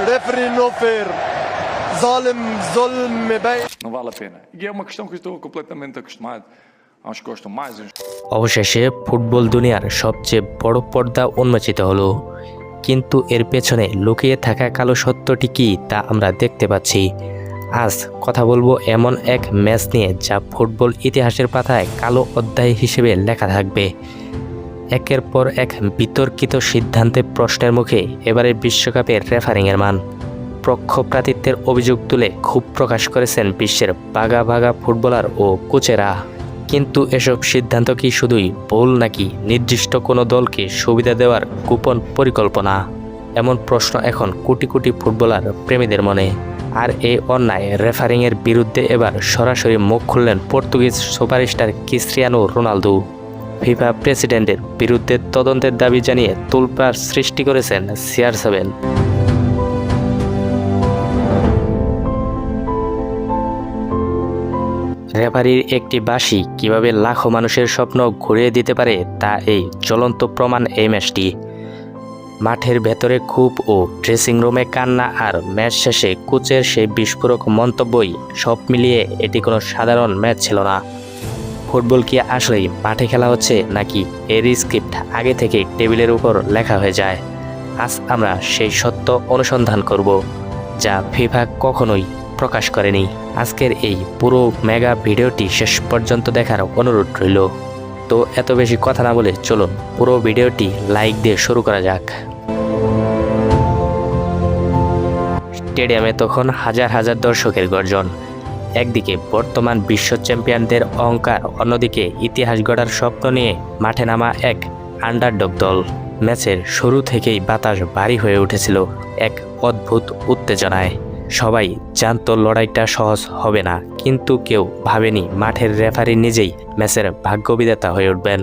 Referee no fair. ظالم ظلم مبين. Não vale a pena. E é uma questão que eu estou completamente acostumado. Há uns que gostam mais, uns... অবশেষে football দুনিয়ার সবচেয়ে বড় পর্দা উন্মোচিত হলো, কিন্তু এর পেছনে লুকিয়ে থাকা কালো সত্যটি কি তা আমরা দেখতে পাচ্ছি। আজ কথা বলবো এমন এক ম্যাচ নিয়ে যা ফুটবল ইতিহাসের পাতায় কালো অধ্যায় হিসেবে লেখা থাকবে। একের পর এক বিতর্কিত সিদ্ধান্তে প্রশ্নের মুখে এবারে বিশ্বকাপের রেফারিংয়ের মান, পক্ষপাতিত্বের অভিযোগ তুলে ক্ষোভ প্রকাশ করেছেন বিশ্বের বাঘা বাঘা ফুটবলার ও কোচেরা। কিন্তু এসব সিদ্ধান্ত কি শুধুই ভুল নাকি নির্দিষ্ট কোনো দলকে সুবিধা দেওয়ার গোপন পরিকল্পনা? এমন প্রশ্ন এখন কোটি কোটি ফুটবলার প্রেমীদের মনে। আর এই অন্যায় রেফারিংয়ের বিরুদ্ধে এবার সরাসরি মুখ খুললেন Portuguese superstar Cristiano Ronaldo. FIFA প্রেসিডেন্টের বিরুদ্ধে তদন্তের দাবি জানিয়ে তোলপাড় সৃষ্টি করেছেন CR7। রেফারির একটি বাঁশি কিভাবে লাখো মানুষের স্বপ্ন ঘুরিয়ে দিতে পারে তা এই জ্বলন্ত প্রমাণ এই ম্যাচটি। মাঠের ভেতরে ক্ষোভ ও ড্রেসিং রুমে কান্না আর ম্যাচ শেষে কোচের সেই বিস্ফোরক মন্তব্যই সব মিলিয়ে এটি কোনো সাধারণ ম্যাচ ছিল না। ফুটবল কি আসলেই মাঠে খেলা হচ্ছে নাকি এর স্ক্রিপ্ট আগে থেকে টেবিলের উপর লেখা হয়ে যায়? আজ আমরা সেই সত্য অনুসন্ধান করব যা ফিফা কখনোই প্রকাশ করেনি। আজকের এই পুরো মেগা ভিডিওটি শেষ পর্যন্ত দেখার অনুরোধ রইল। তো এত বেশি কথা না বলে চলুন পুরো ভিডিওটি লাইক দিয়ে শুরু করা যাক। স্টেডিয়ামে তখন হাজার হাজার দর্শকের গর্জন। একদিকে বর্তমান বিশ্ব চ্যাম্পিয়নদের অহংকার, অন্যদিকে ইতিহাস গড়ার স্বপ্ন নিয়ে মাঠে নামা এক আন্ডারডগ দল। ম্যাচের শুরু থেকেই বাতাস ভারী হয়ে উঠেছিল এক অদ্ভুত উত্তেজনায়। সবাই জানতো লড়াইটা সহজ হবে না, কিন্তু কেউ ভাবেনি মাঠের রেফারি নিজেই ম্যাচের ভাগ্যবিধাতা হয়ে উঠবেন।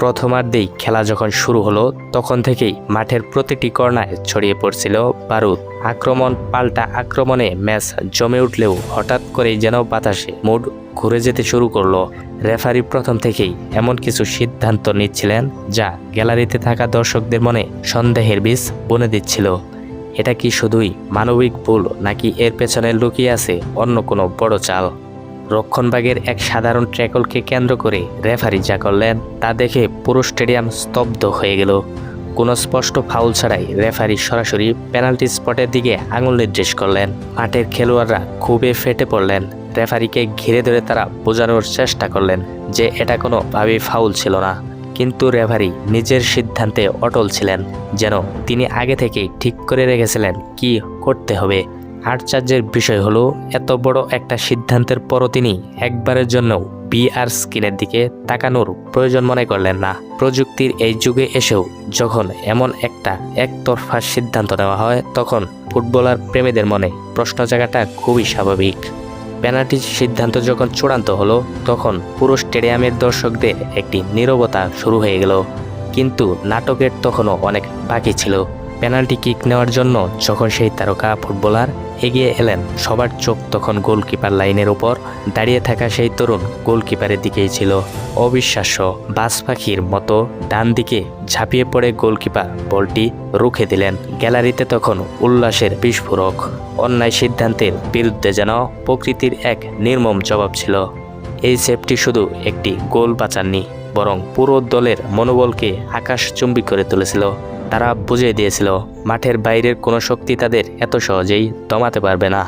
প্রথমার্ধেই খেলা যখন শুরু হলো তখন থেকেই মাঠের প্রতিটি কর্নারে ছড়িয়ে পড়ছিল বারুদ। আক্রমণ পাল্টা আক্রমণে ম্যাচ জমে উঠলেও হঠাৎ করেই যেন বাতাসে মুড ঘুরে যেতে শুরু করলো। রেফারি প্রথম থেকেই এমন কিছু সিদ্ধান্ত নিচ্ছিলেন যা গ্যালারিতে থাকা দর্শকদের মনে সন্দেহের বীজ বুনে দিচ্ছিল। এটা কি শুধুই মানবিক ভুল নাকি এর পেছনে লুকিয়ে আছে অন্য কোনো বড় চাল? রক্ষণভাগের এক সাধারণ ট্র্যাকলকে কেন্দ্র করে রেফারি যা করলেন তা দেখে পুরো স্টেডিয়াম স্তব্ধ হয়ে গেল। কোনো স্পষ্ট ফাউল ছাড়াই রেফারি সরাসরি পেনাল্টি স্পটের দিকে আঙুল নির্দেশ করলেন। মাঠের খেলোয়াড়রা খুবই ফেটে পড়লেন। রেফারিকে ঘিরে ধরে তারা বোঝানোর চেষ্টা করলেন যে এটা কোনোভাবেই ফাউল ছিল না, কিন্তু রেফারি নিজের সিদ্ধান্তে অটল ছিলেন, যেন তিনি আগে থেকেই ঠিক করে রেখেছিলেন কি করতে হবে। আশ্চর্যের বিষয় হলো এত বড় একটা সিদ্ধান্তের পরও তিনি একবারের জন্য VR স্ক্রিনের দিকে তাকানোর প্রয়োজন মনে করলেন না। প্রযুক্তির এই যুগে এসেও যখন এমন একটা একতরফা সিদ্ধান্ত নেওয়া হয় তখন ফুটবলার প্রেমীদের মনে প্রশ্ন জাগাটা খুবই স্বাভাবিক। পেনাল্টি সিদ্ধান্ত যখন চূড়ান্ত হলো তখন পুরো স্টেডিয়ামের দর্শকদের একটি নীরবতা শুরু হয়ে গেল, কিন্তু নাটকের তখনও অনেক বাকি ছিল। পেনাল্টি কিক নেওয়ার জন্য যখন সেই তারকা ফুটবলার এগিয়ে এলেন সবার চোখ তখন গোলকিপার লাইনের উপর দাঁড়িয়ে থাকা সেই তরুণ গোলকিপারের দিকেই ছিল। অবিশ্বাস্য, বাজ পাখির মতো ডান দিকে ঝাঁপিয়ে পড়ে গোলকিপার বলটি রুখে দিলেন। গ্যালারিতে তখন উল্লাসের বিস্ফোরক। অন্যায় সিদ্ধান্তের বিরুদ্ধে যেন প্রকৃতির এক নির্মম জবাব ছিল। এই সেভটি শুধু একটি গোল বাঁচাননি, বরং পুরো দলের মনোবলকে আকাশচুম্বী করে তুলেছিল। তারা বুঝিয়ে দিয়েছিল মাঠের বাইরের কোনো শক্তি তাদের এত সহজেই দমাতে পারবে না।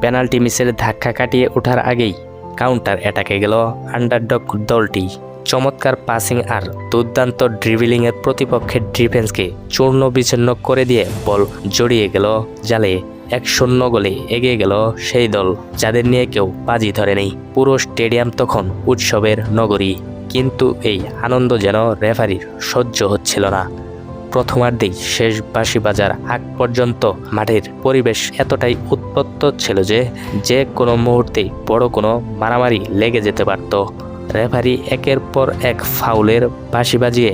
পেনাল্টি মিসের ধাক্কা কাটিয়ে ওঠার আগেই কাউন্টার অ্যাটাকে গেল আন্ডারডগ দলটি। চমৎকার পাসিং আর দুর্দান্ত ড্রিবলিংয়ের প্রতিপক্ষের ডিফেন্সকে চূর্ণ বিচ্ছিন্ন করে দিয়ে বল জড়িয়ে গেল জালে। 1-0 গোলে এগিয়ে গেল সেই দল যাদের নিয়ে কেউ বাজি ধরেনি। পুরো স্টেডিয়াম তখন উৎসবের নগরী। কিন্তু এই আনন্দ যেন রেফারির সহ্য হচ্ছিল না। প্রথমার্ধেই শেষ বাঁশি বাজার আগ পর্যন্ত মাঠের পরিবেশ এতটাই উত্তপ্ত ছিল যে কোনো মুহূর্তেই বড় কোনো মারামারি লেগে যেতে পারত। রেফারি একের পর এক ফাউলের বাঁশি বাজিয়ে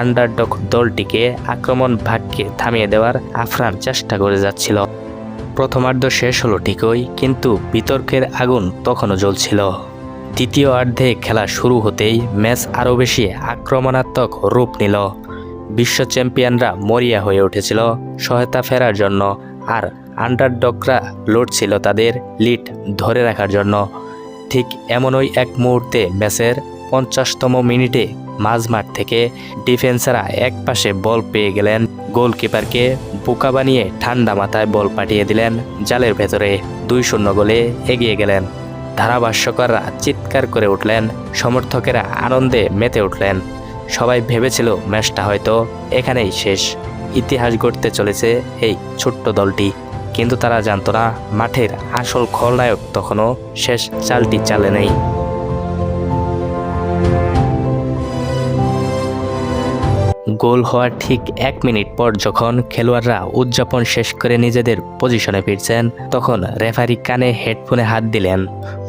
আন্ডারডগ দলটিকে আক্রমণ ভাগকে থামিয়ে দেওয়ার আপ্রাণ চেষ্টা করে যাচ্ছিল। প্রথমার্ধ শেষ হলো ঠিকই, কিন্তু বিতর্কের আগুন তখনও জ্বলছিল। দ্বিতীয় অর্ধে খেলা শুরু হতেই ম্যাচ আরও বেশি আক্রমণাত্মক রূপ নিল। বিশ্ব চ্যাম্পিয়নরা মরিয়া হয়ে উঠেছিল সহায়তা ফেরার জন্য, আর আন্ডারডগরা লড়ছিল তাদের লিড ধরে রাখার জন্য। ঠিক এমনই এক মুহূর্তে ম্যাচের 50তম মিনিটে মাঝমাঠ থেকে ডিফেন্সাররা একপাশে বল পেয়ে গেলেন, গোলকিপারকে বোকা বানিয়ে ঠান্ডা মাথায় বল পাঠিয়ে দিলেন জালের ভেতরে। 2-0 গোলে এগিয়ে গেলেন। ধারাভাষ্যকাররা চিৎকার করে উঠলেন, সমর্থকেরা আনন্দে মেতে উঠলেন। সবাই ভেবেছিল ম্যাচটা হয়তো এখানেই শেষ, ইতিহাস গড়তে চলেছে এই ছোট্ট দলটি। কিন্তু তারা জানতো না মাঠের আসল খলনায়ক তখনও শেষ চালটি চালে নেই। গোল হওয়ার ঠিক 1 মিনিট পর যখন খেলোয়াড়রা উদযাপন শেষ করে নিজেদের পজিশনে ফিরছেন, তখন রেফারি কানে হেডফোনে হাত দিলেন।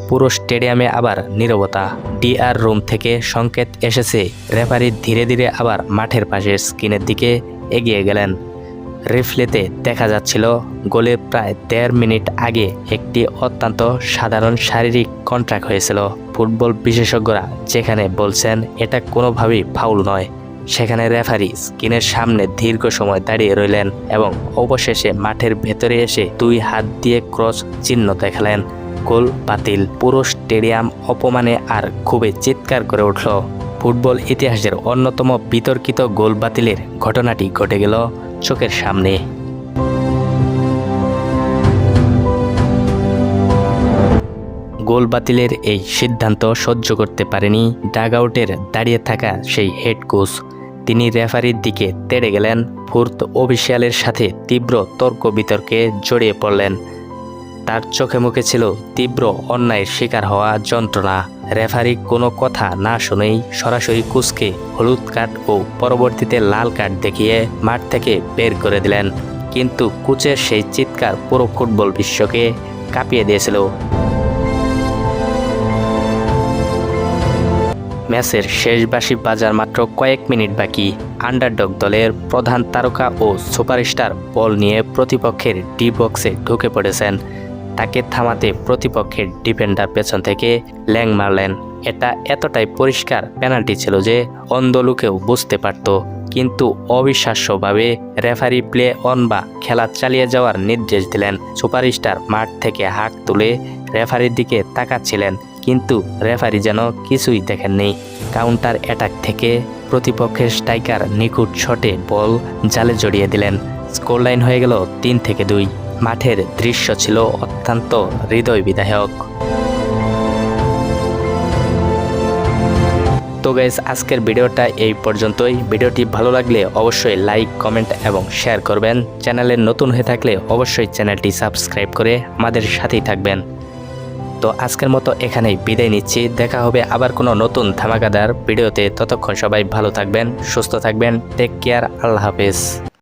পুরো স্টেডিয়ামে আবার নীরবতা। ডিআর রুম থেকে সংকেত এসেছে, রেফারি ধীরে ধীরে আবার মাঠের পাশের স্ক্রিনের দিকে এগিয়ে গেলেন। রিফ্লেতে দেখা যাচ্ছিল গোলের প্রায় 1.5 মিনিট আগে একটি অত্যন্ত সাধারণ শারীরিক কন্ট্রাক্ট হয়েছিল। ফুটবল বিশেষজ্ঞরা যেখানে বলছেন এটা কোনোভাবেই ফাউল নয়, সেখানে রেফারি স্ক্রিনের সামনে দীর্ঘ সময় দাঁড়িয়ে রইলেন এবং অবশেষে মাঠের ভেতরে এসে 2 হাত দিয়ে ক্রস চিহ্ন দেখালেন। গোল বাতিল। পুরো স্টেডিয়াম অপমানে আর খুবই চিৎকার করে উঠল। ফুটবল ইতিহাসের অন্যতম বিতর্কিত গোল বাতিলের ঘটনাটি ঘটে গেল চোখের সামনে। গোল বাতিলের এই সিদ্ধান্ত সহ্য করতে পারেনি ডাগআউটের দাঁড়িয়ে থাকা সেই হেড কোচ। তিনি রেফারির দিকে তেড়ে গেলেন, ফোর্থ অফিসিয়ালের সাথে তীব্র তর্ক বিতর্কে জড়িয়ে পড়লেন। তার চোখে মুখে ছিল তীব্র অন্যায়ের শিকার হওয়া যন্ত্রণা। রেফারি কোনো কথা না শুনেই সরাসরি কোচকে হলুদ কার্ড ও পরবর্তীতে লাল কার্ড দেখিয়ে মাঠ থেকে বের করে দিলেন। কিন্তু কোচের সেই চিৎকার পুরো ফুটবল বিশ্বকে কাঁপিয়ে দিয়েছিল। ম্যাচের শেষ বাঁশি বাজার মাত্র কয়েক মিনিট বাকি। আন্ডারডগ দলের প্রধান তারকা ও সুপারস্টার বল নিয়ে প্রতিপক্ষের ডি বক্সে ঢুকে পড়েছেন। তাকে থামাতে প্রতিপক্ষের ডিফেন্ডার পেছন থেকে ল্যাং মারলেন। এটা এতটাই পরিষ্কার পেনাল্টি ছিল যে অন্ধ লোকেও বুঝতে পারত। কিন্তু অবিশ্বাস্যভাবে রেফারি প্লে অন বা খেলা চালিয়ে যাওয়ার নির্দেশ দিলেন। সুপারস্টার মাঠ থেকে হাত তুলে রেফারির দিকে তাকাচ্ছিলেন, কিন্তু রেফারি যেন কিছুই দেখেননি। কাউন্টার অ্যাটাক থেকে প্রতিপক্ষের স্ট্রাইকার নিখুঁত শটে বল জালে জড়িয়ে দিলেন। স্কোরলাইন হয়ে গেল 3-2। মাঠের দৃশ্য ছিল অত্যন্ত হৃদয় বিদায়ক। তো গাইস, আজকের ভিডিওটা এই পর্যন্তই। ভিডিওটি ভালো লাগলে অবশ্যই লাইক, কমেন্ট এবং শেয়ার করবেন। চ্যানেলে নতুন হয়ে থাকলে অবশ্যই চ্যানেলটি সাবস্ক্রাইব করে আমাদের সাথেই থাকবেন। তো আজকের মতো এখানেই বিদায় নিচ্ছি। দেখা হবে আবার কোনো নতুন ধামাকাদার ভিডিওতে। ততক্ষণ সবাই ভালো থাকবেন, সুস্থ থাকবেন। Take care. আল্লাহ হাফেজ।